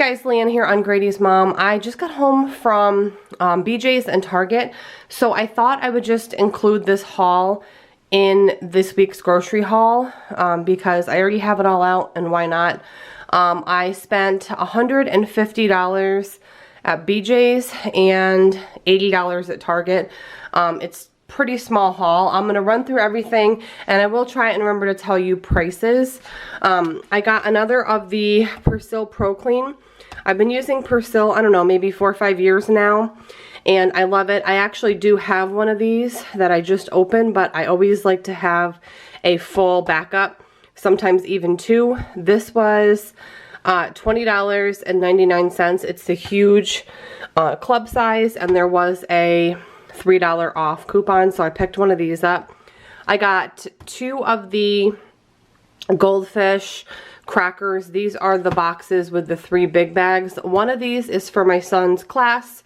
guys, Leanne here on Grady's Mom. I just got home from BJ's and Target, so I thought I would just include this haul in this week's grocery haul because I already have it all out, and why not? I spent $150 at BJ's and $80 at Target. It's pretty small haul. I'm gonna run through everything, and I will try and remember to tell you prices. I got another of the Persil Pro Clean. I've been using Persil, I don't know, maybe 4 or 5 years now, and I love it. I actually do have one of these that I just opened, but I always like to have a full backup, sometimes even two. This was $20.99. It's the huge club size, and there was a $3 off coupon, so I picked one of these up. I got 2 of the Goldfish crackers. These are the boxes with the 3 big bags. One of these is for my son's class.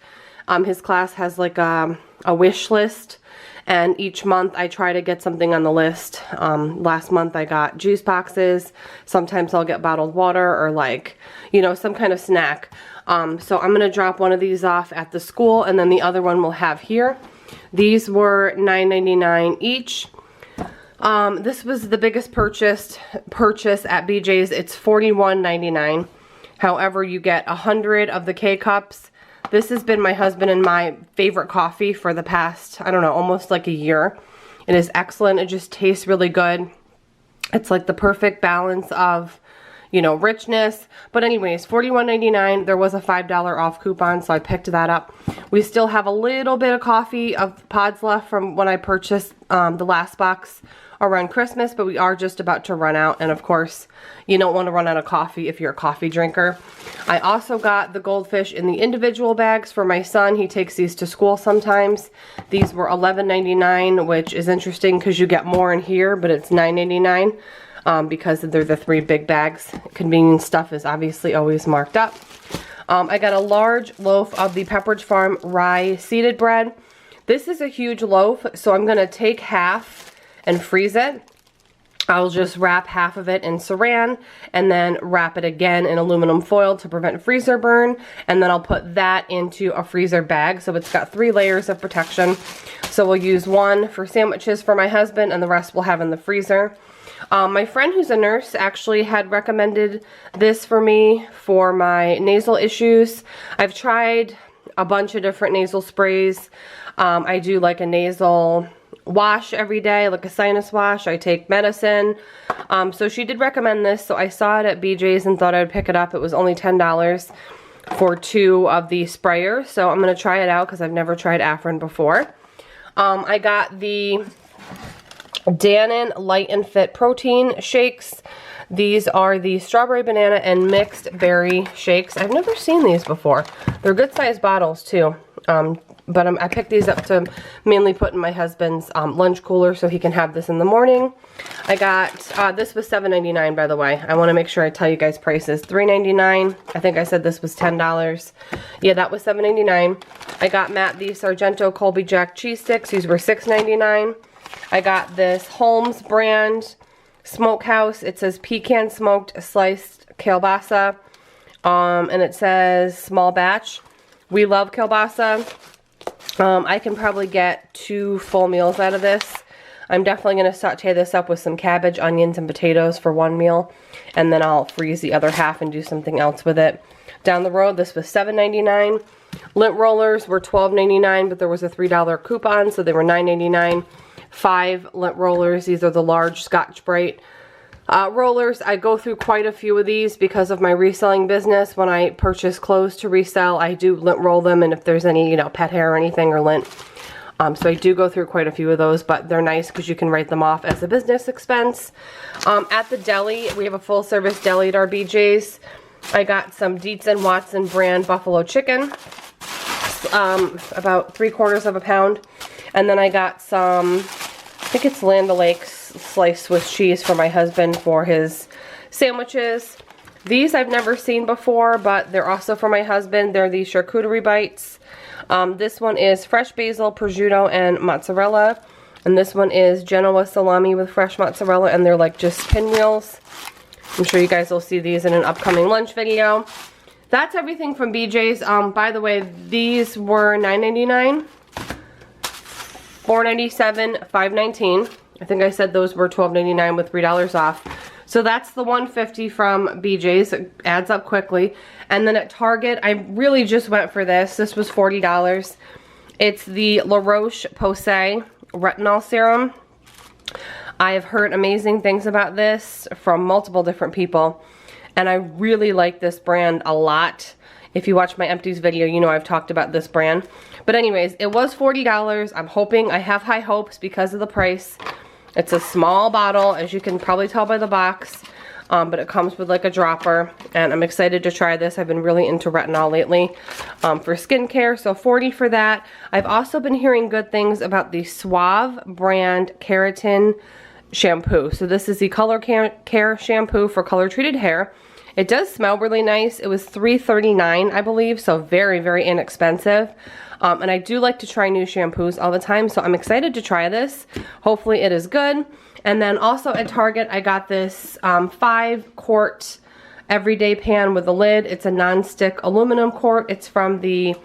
His class has like a wish list, and each month I try to get something on the list. Last month I got juice boxes. Sometimes I'll get bottled water or, like, you know, some kind of snack. So I'm gonna drop one of these off at the school, and then the other one we'll have here. These were $9.99 each. This was the biggest purchase at BJ's. It's $41.99. However, you get 100 of the K-Cups. This has been my husband and my favorite coffee for the past, I don't know, almost like a year. It is excellent. It just tastes really good. It's like the perfect balance of, you know, richness. But anyways, $41.99. There was a $5 off coupon, so I picked that up. We still have a little bit of coffee of pods left from when I purchased the last box around Christmas, but we are just about to run out, and of course you don't want to run out of coffee if you're a coffee drinker. I also got the Goldfish in the individual bags for my son. He takes these to school sometimes. These were $11.99, which is interesting because you get more in here, but it's $9.99 because they're the 3 big bags. Convenience stuff is obviously always marked up. I got a large loaf of the Pepperidge Farm rye seeded bread. This is a huge loaf, so I'm going to take half and freeze it. I'll just wrap half of it in saran and then wrap it again in aluminum foil to prevent freezer burn, and then I'll put that into a freezer bag, so it's got 3 layers of protection. So we'll use one for sandwiches for my husband, and the rest we'll have in the freezer. My friend who's a nurse actually had recommended this for me for my nasal issues. I've tried a bunch of different nasal sprays. I do like a nasal wash every day, like a sinus wash. I take medicine. So she did recommend this, so I saw it at BJ's and thought I would pick it up. It was only $10 for 2 of the sprayers, so I'm going to try it out because I've never tried Afrin before. I got the Dannon Light and Fit protein shakes. These are the strawberry, banana, and mixed berry shakes. I've never seen these before. They're good sized bottles too. But I picked these up to mainly put in my husband's lunch cooler so he can have this in the morning. I got, this was $7.99 by the way. I want to make sure I tell you guys prices. $3.99. I think I said this was $10. Yeah, that was $7.99. I got Matt the Sargento Colby Jack cheese sticks. These were $6.99. I got this Holmes brand smokehouse. It says pecan smoked sliced kielbasa. And it says small batch. We love kielbasa. I can probably get 2 full meals out of this. I'm definitely going to saute this up with some cabbage, onions, and potatoes for 1 meal. And then I'll freeze the other half and do something else with it. Down the road, this was $7.99. Lint rollers were $12.99, but there was a $3 coupon, so they were $9.99. 5 lint rollers. These are the large Scotch-Brite rollers. I go through quite a few of these because of my reselling business. When I purchase clothes to resell, I do lint roll them, and if there's any, you know, pet hair or anything, or lint. So I do go through quite a few of those, but they're nice because you can write them off as a business expense. At the deli, we have a full service deli at our BJ's. I got some Dietz & Watson brand buffalo chicken, about 3/4 of a pound. And then I got some, I think it's Land O'Lakes sliced Swiss cheese for my husband for his sandwiches. These I've never seen before, but they're also for my husband. They're the charcuterie bites. This one is fresh basil, prosciutto, and mozzarella. And this one is Genoa salami with fresh mozzarella, and they're like just pinwheels. I'm sure you guys will see these in an upcoming lunch video. that's everything from BJ's. By the way, these were $9.99, $4.97, $5.19. I think I said those were $12.99 with $3 off. So that's the $150 from BJ's. It adds up quickly. And then at Target, I really just went for this. This was $40. It's the La Roche-Posay Retinol Serum. I have heard amazing things about this from multiple different people, and I really like this brand a lot. If you watch my empties video, you know I've talked about this brand. But anyways, it was $40. I'm hoping, I have high hopes because of the price. It's a small bottle, as you can probably tell by the box, but it comes with like a dropper, and I'm excited to try this. I've been really into retinol lately for skincare, so $40 for that. I've also been hearing good things about the Suave brand keratin shampoo. So this is the color care shampoo for color treated hair. It does smell really nice. It was $3.39, I believe, so very, very inexpensive. And I do like to try new shampoos all the time, so I'm excited to try this. Hopefully it is good. And then also at Target, I got this 5-quart everyday pan with a lid. It's a non-stick aluminum quart. It's from the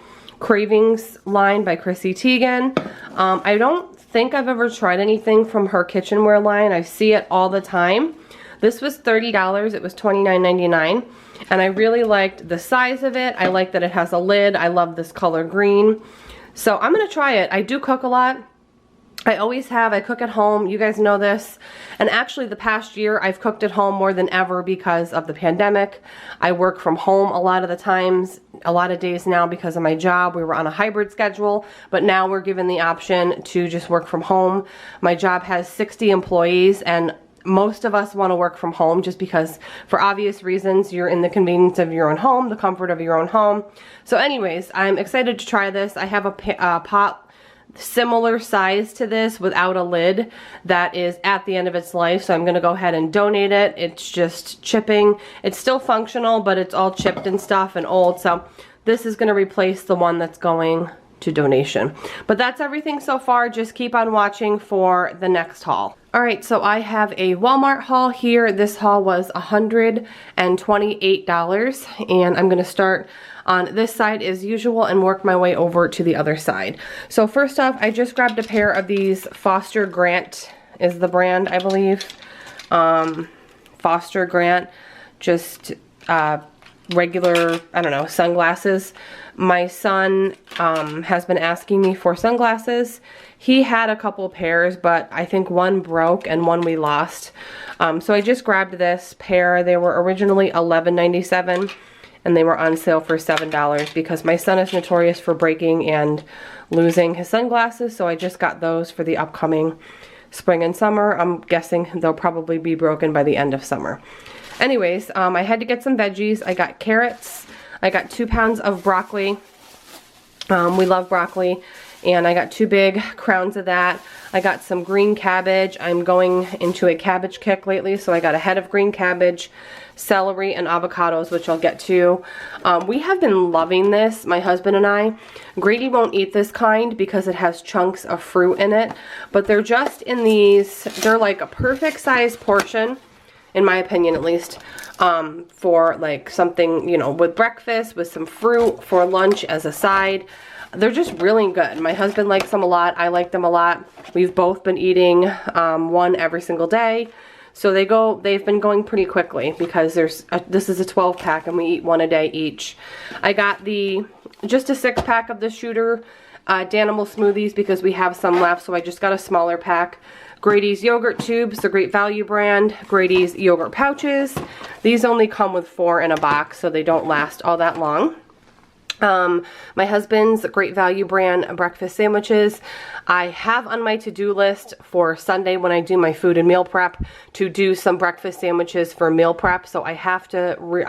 Cravings line by Chrissy Teigen. I don't think I've ever tried anything from her kitchenware line. I see it all the time. This was $30. It was $29.99. And I really liked the size of it. I like that it has a lid. I love this color green. So I'm going to try it. I do cook a lot. I always have. I cook at home. You guys know this. And actually the past year I've cooked at home more than ever because of the pandemic. I work from home a lot of the times, a lot of days now because of my job. We were on a hybrid schedule, but now we're given the option to just work from home. My job has 60 employees, and most of us want to work from home just because, for obvious reasons, you're in the convenience of your own home, the comfort of your own home. So anyways, I'm excited to try this. I have a pot similar size to this without a lid that is at the end of its life, so I'm going to go ahead and donate it. It's just chipping. It's still functional, but it's all chipped and stuff and old, so this is going to replace the one that's going to donation. But that's everything so far. Just keep on watching for the next haul. Alright, so I have a Walmart haul here. This haul was $128, and I'm going to start on this side as usual and work my way over to the other side. So first off, I just grabbed a pair of these Foster Grant is the brand, I believe. Foster Grant, just regular, I don't know, sunglasses. My son has been asking me for sunglasses. He had a couple pairs, but I think one broke and one we lost. So I just grabbed this pair. They were originally $11.97 and they were on sale for $7 because my son is notorious for breaking and losing his sunglasses. So I just got those for the upcoming spring and summer. I'm guessing they'll probably be broken by the end of summer. Anyways, I had to get some veggies. I got carrots. I got 2 pounds of broccoli. We love broccoli. And I got 2 big crowns of that. I got some green cabbage. I'm going into a cabbage kick lately, so I got a head of green cabbage, celery, and avocados, which I'll get to. We have been loving this, my husband and I. Grady won't eat this kind because it has chunks of fruit in it, but they're just in these, they're like a perfect size portion, in my opinion at least, for like something, you know, with breakfast, with some fruit, for lunch as a side. They're just really good. My husband likes them a lot. I like them a lot. We've both been eating one every single day. So they've been going pretty quickly because this is a 12 pack and we eat one a day each. I got just a 6 pack of the Shooter Danimal smoothies because we have some left, so I just got a smaller pack. Grady's yogurt tubes, the Great Value brand. Grady's yogurt pouches. These only come with 4 in a box, so they don't last all that long. My husband's Great Value brand breakfast sandwiches. I have on my to-do list for Sunday when I do my food and meal prep to do some breakfast sandwiches for meal prep, so I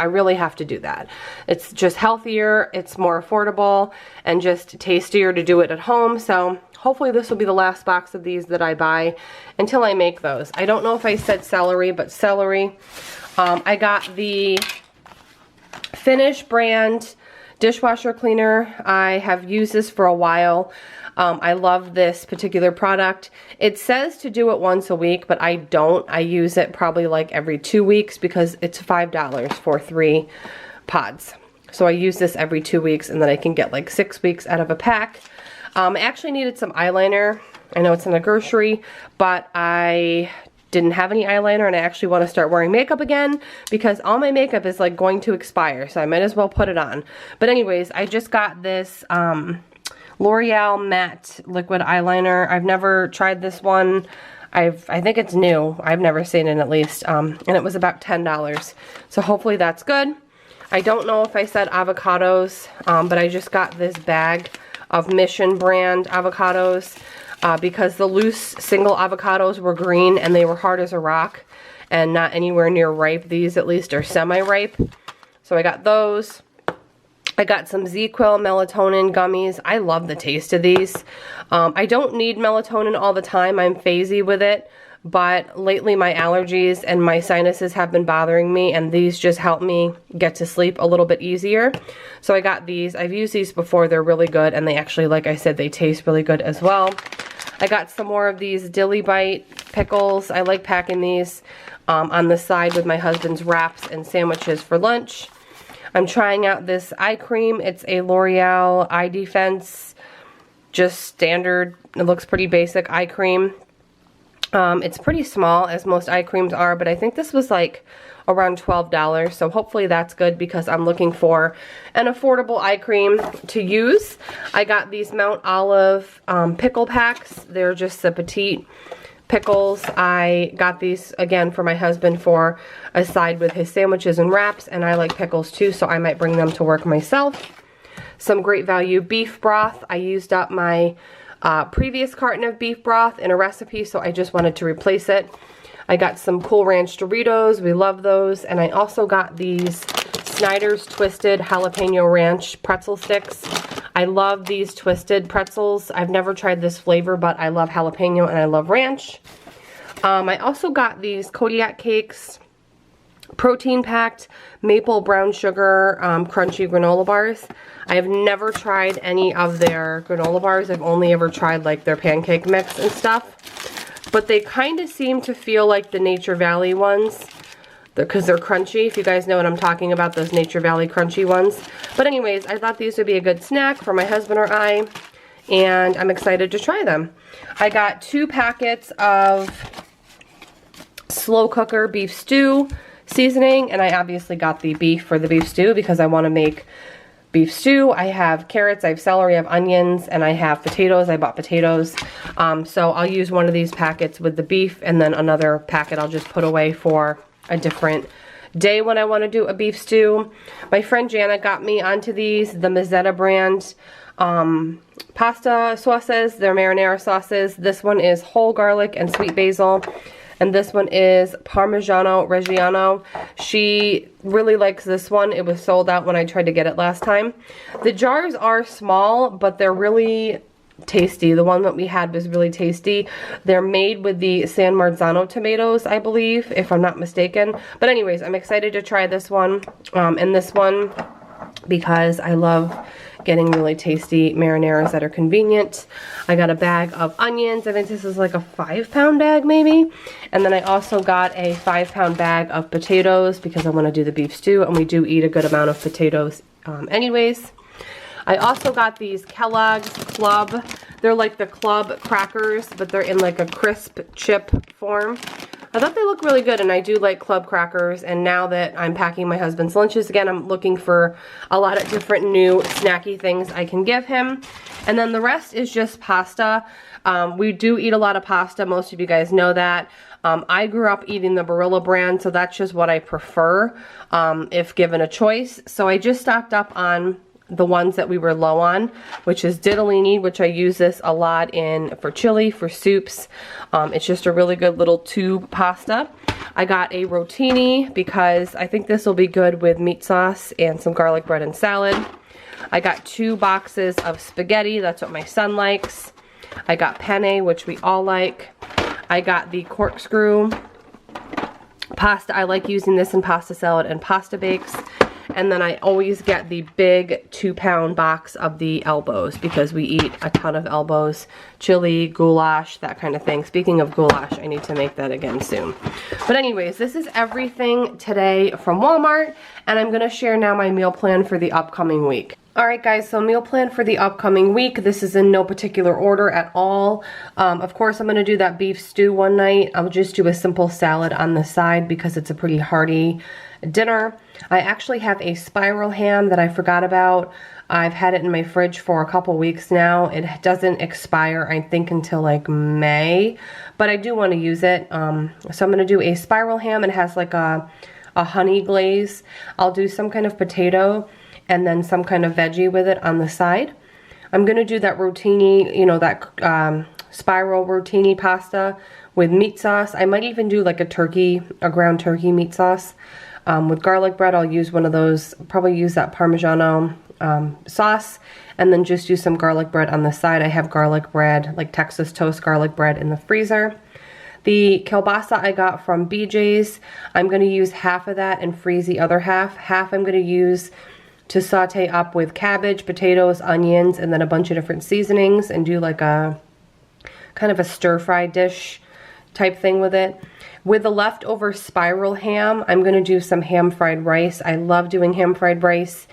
really have to do that. It's just healthier, it's more affordable, and just tastier to do it at home, so hopefully this will be the last box of these that I buy until I make those. I don't know if I said celery, but celery. I got the Finish brand dishwasher cleaner. I have used this for a while. I love this particular product. It says to do it once a week, but I don't. I use it probably like every 2 weeks because it's $5 for 3 pods. So I use this every 2 weeks, and then I can get like 6 weeks out of a pack. I actually needed some eyeliner. I know it's in a grocery, but I didn't have any eyeliner, and I actually want to start wearing makeup again because all my makeup is like going to expire, so I might as well put it on. But anyways, I just got this L'Oreal matte liquid eyeliner. I've never tried this one. I think it's new. I've never seen it, at least, and it was about $10. So hopefully that's good. I don't know if I said avocados, but I just got this bag of Mission brand avocados because the loose single avocados were green and they were hard as a rock and not anywhere near ripe. These at least are semi-ripe. So I got those. I got some ZzzQuil melatonin gummies. I love the taste of these. I don't need melatonin all the time. I'm phasey with it. But lately my allergies and my sinuses have been bothering me, and these just help me get to sleep a little bit easier. So I got these. I've used these before. They're really good, and they actually, like I said, they taste really good as well. I got some more of these Dilly Bite pickles. I like packing these on the side with my husband's wraps and sandwiches for lunch. I'm trying out this eye cream. It's a L'Oreal Eye Defense, just standard. It looks pretty basic eye cream. It's pretty small, as most eye creams are, but I think this was like around $12, so hopefully that's good because I'm looking for an affordable eye cream to use. I got these Mount Olive pickle packs. They're just the petite pickles. I got these again for my husband for a side with his sandwiches and wraps, and I like pickles too, so I might bring them to work myself. Some Great Value beef broth. I used up my previous carton of beef broth in a recipe, so I just wanted to replace it. I got some Cool Ranch Doritos. We love those. And I also got these Snyder's Twisted Jalapeno Ranch pretzel sticks. I love these twisted pretzels. I've never tried this flavor, but I love jalapeno and I love ranch. I also got these Kodiak cakes, protein-packed maple brown sugar crunchy granola bars. I have never tried any of their granola bars. I've only ever tried like their pancake mix and stuff. But they kind of seem to feel like the Nature Valley ones because they're crunchy. If you guys know what I'm talking about, those Nature Valley crunchy ones. But anyways, I thought these would be a good snack for my husband or I, and I'm excited to try them. I got 2 packets of slow cooker beef stew seasoning, and I obviously got the beef for the beef stew because I want to make beef stew. I have carrots, I have celery, I have onions, and I have potatoes. I bought potatoes. So I'll use one of these packets with the beef, and then another packet I'll just put away for a different day when I want to do a beef stew. My friend Jana got me onto these, the Mazzetta brand pasta sauces. They're marinara sauces. This one is whole garlic and sweet basil. And this one is Parmigiano Reggiano. She really likes this one. It was sold out when I tried to get it last time. The jars are small, but they're really tasty. The one that we had was really tasty. They're made with the San Marzano tomatoes, I believe, if I'm not mistaken. But anyways, I'm excited to try this one and this one because I love getting really tasty marinaras that are convenient. I got a bag of onions. I think this is like a 5-pound bag maybe. And then I also got a 5-pound bag of potatoes because I want to do the beef stew, and we do eat a good amount of potatoes anyways. I also got these Kellogg's Club. They're like the Club crackers, but they're in like a crisp chip form. I thought they look really good, and I do like Club crackers, and now that I'm packing my husband's lunches again, I'm looking for a lot of different new snacky things I can give him. And then the rest is just pasta. We do eat a lot of pasta. Most of you guys know that. I grew up eating the Barilla brand, so that's just what I prefer if given a choice. So I just stocked up on the ones that we were low on, which is ditalini, which I use this a lot in for chili, for soups. It's just a really good little tube pasta. I got a rotini because I think this will be good with meat sauce and some garlic bread and salad. I got 2 boxes of spaghetti. That's what my son likes. I got penne, which we all like. I got the corkscrew pasta. I like using this in pasta salad and pasta bakes. And then I always get the big 2-pound box of the elbows because we eat a ton of elbows. Chili, goulash, that kind of thing. Speaking of goulash, I need to make that again soon. But anyways, this is everything today from Walmart, and I'm gonna share now my meal plan for the upcoming week. Alright guys, so meal plan for the upcoming week. This is in no particular order at all. Of course, I'm going to do that beef stew one night. I'll just do a simple salad on the side because it's a pretty hearty dinner. I actually have a spiral ham that I forgot about. I've had it in my fridge for a couple weeks now. It doesn't expire, I think, until like May, but I do want to use it. So I'm going to do a spiral ham. It has like a honey glaze. I'll do some kind of potato and then some kind of veggie with it on the side. I'm gonna do that rotini, you know, that spiral rotini pasta with meat sauce. I might even do like a ground turkey meat sauce. With garlic bread, I'll use one of those, probably use that Parmigiano sauce, and then just use some garlic bread on the side. I have garlic bread, like Texas toast garlic bread in the freezer. The kielbasa I got from BJ's, I'm gonna use half of that and freeze the other half. Half I'm gonna use to saute up with cabbage, potatoes, onions, and then a bunch of different seasonings and do like a kind of a stir-fry dish type thing with it. With the leftover spiral ham, I'm going to do some ham fried rice. I love doing ham fried rice.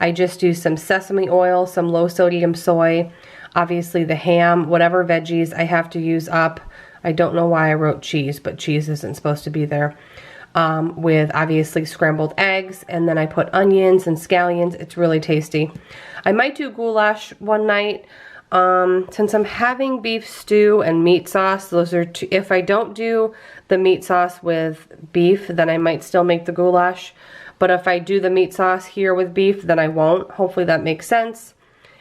I just do some sesame oil, some low sodium soy, obviously the ham, whatever veggies I have to use up. I don't know why I wrote cheese, but cheese isn't supposed to be there. With obviously scrambled eggs, and then I put onions and scallions. It's really tasty. I might do goulash one night. Since I'm having beef stew and meat sauce, those are two. If I don't do the meat sauce with beef, then I might still make the goulash. But if I do the meat sauce here with beef, then I won't. Hopefully that makes sense.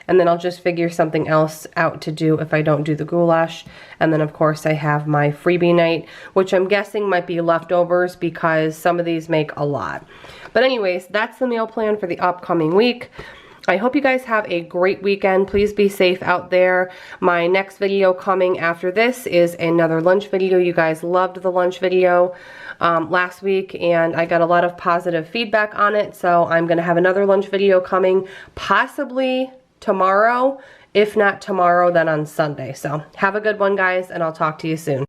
And then I'll just figure something else out to do if I don't do the goulash. And then of course I have my freebie night, which I'm guessing might be leftovers because some of these make a lot. But anyways, that's the meal plan for the upcoming week. I hope you guys have a great weekend. Please be safe out there. My next video coming after this is another lunch video. You guys loved the lunch video last week, and I got a lot of positive feedback on it. So I'm going to have another lunch video coming possibly tomorrow. If not tomorrow, then on Sunday. So have a good one, guys, and I'll talk to you soon.